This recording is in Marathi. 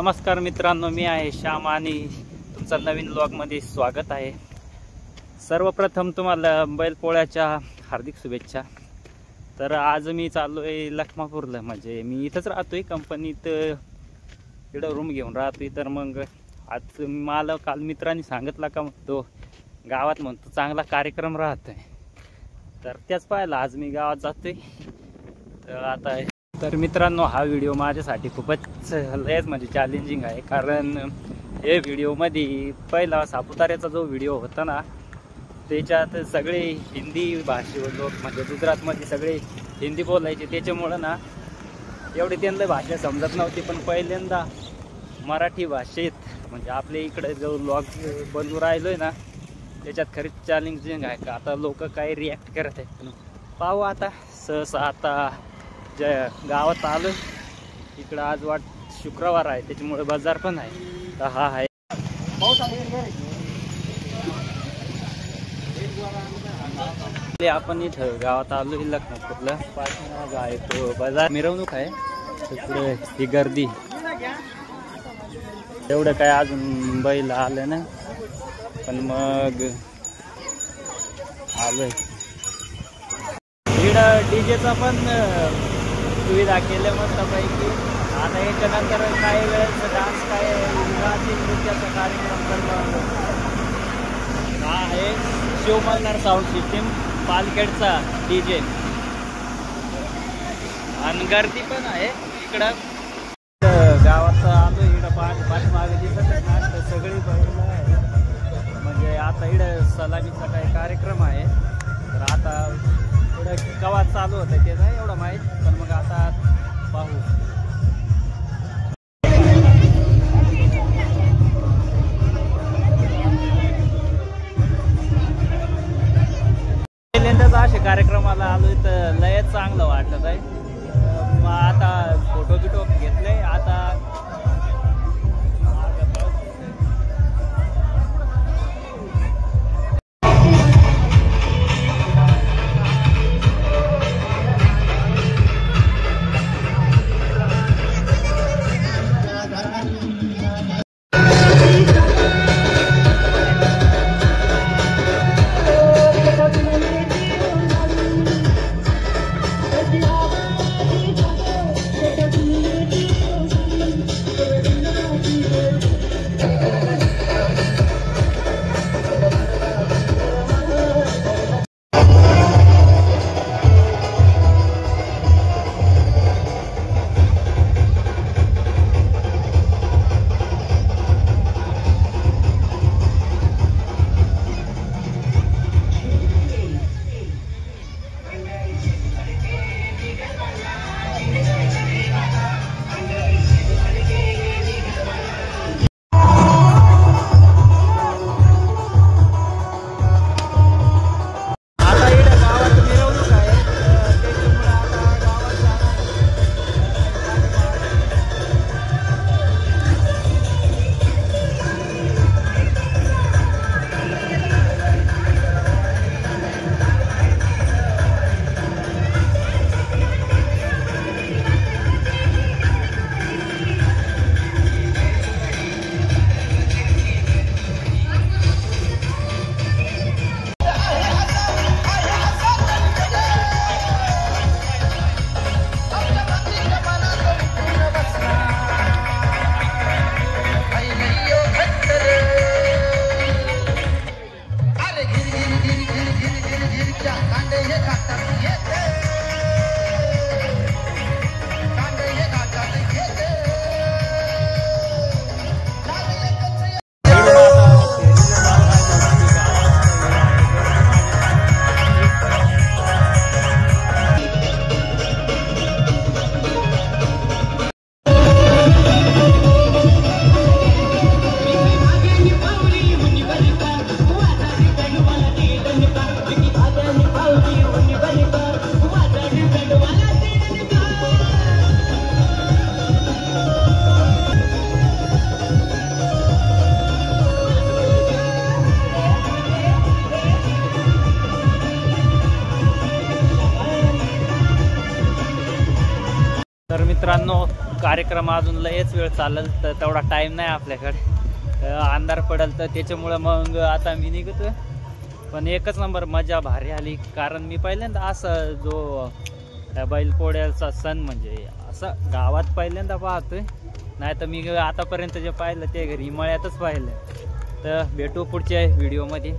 नमस्कार मित्रांनो, मी आहे श्याम आणि तुमचं नवीन व्लॉगमध्ये स्वागत आहे। सर्वप्रथम तुम्हाला बैलपोळ्याच्या हार्दिक शुभेच्छा। तर आज मी चाललोय लखमापूरला, म्हणजे मी इथंच राहतोय कंपनीत, इकडं रूम घेऊन राहतोय। तर मग आज मला काल मित्रांनी सांगितलं का तो गावात म्हणतो चांगला कार्यक्रम राहतोय, तर त्याच पाहायला आज मी गावात जातोय। तर मित्रांनो, हा व्हिडिओ माझ्यासाठी खूपच लयच म्हणजे चॅलेंजिंग आहे, कारण हे व्हिडिओमध्ये पहिला सापुताऱ्याचा जो व्हिडिओ होता ना, त्याच्यात सगळे हिंदी भाषेवर लोक, म्हणजे गुजरातमध्ये सगळे हिंदी बोलायचे, त्याच्यामुळं ना एवढी त्यांना भाषा समजत नव्हती। पण पहिल्यांदा मराठी भाषेत म्हणजे आपल्या इकडे जो व्लॉग बनवून राहिलोय ना, त्याच्यात खरीच चॅलेंजिंग आहे का आता लोक काय रिॲक्ट करत आहेत पाहू। आता सहसा आता गावात आलो, इकडं आज शुक्रवार आहे, त्याच्यामुळे बाजार पण आहे। तर हा आहे आपण इथं गावात आलो लखमापूरला, पाठीमागं आहे तो बाजार, मिरवणूक आहे तिकडे, ही गर्दी एवढं काय अजून बैल आलं ना, पण मग आलोय। इकडं डीजेचा पण सुविधा केल्या मस्तपैकी। आता याच्यानंतर काही वेळेस डान्स, काय नृत्याचा कार्यक्रम करणं। हा आहे शिवमल्हार साऊंड सिस्टीम पालखेडचा डीजे, आणि गर्दी पण आहे इकडं। गावात आलो, इकडं पाठीमागे दिसत ना सगळी बैल आहे, म्हणजे आता इकडं सलामीचा काही कार्यक्रम आहे। तर आता थोडं कवा चालू होतं ते नाही एवढं माहीत, पण मग आता पाहू। पहिल्यांदाच अशा कार्यक्रमाला आलोय तर लयच चांगलं वाटत आहे। मग आता फोटो बिटो घेतले, आता तर मित्रांनो कार्यक्रम अजून लयच वेळ चालेल, तर तेवढा टाईम नाही आपल्याकडे, अंधार पडेल, तर त्याच्यामुळं मग आता मी निघतोय. पण एकच नंबर मजा भारी आली, कारण मी पहिल्यांदा असं जो बैलपोळ्याचा सण म्हणजे असं गावात पहिल्यांदा पाहतोय. नाही तर मी आतापर्यंत जे पाहिलं ते घरी मळ्यातच पाहिलं. तर भेटू पुढच्या व्हिडिओमध्ये.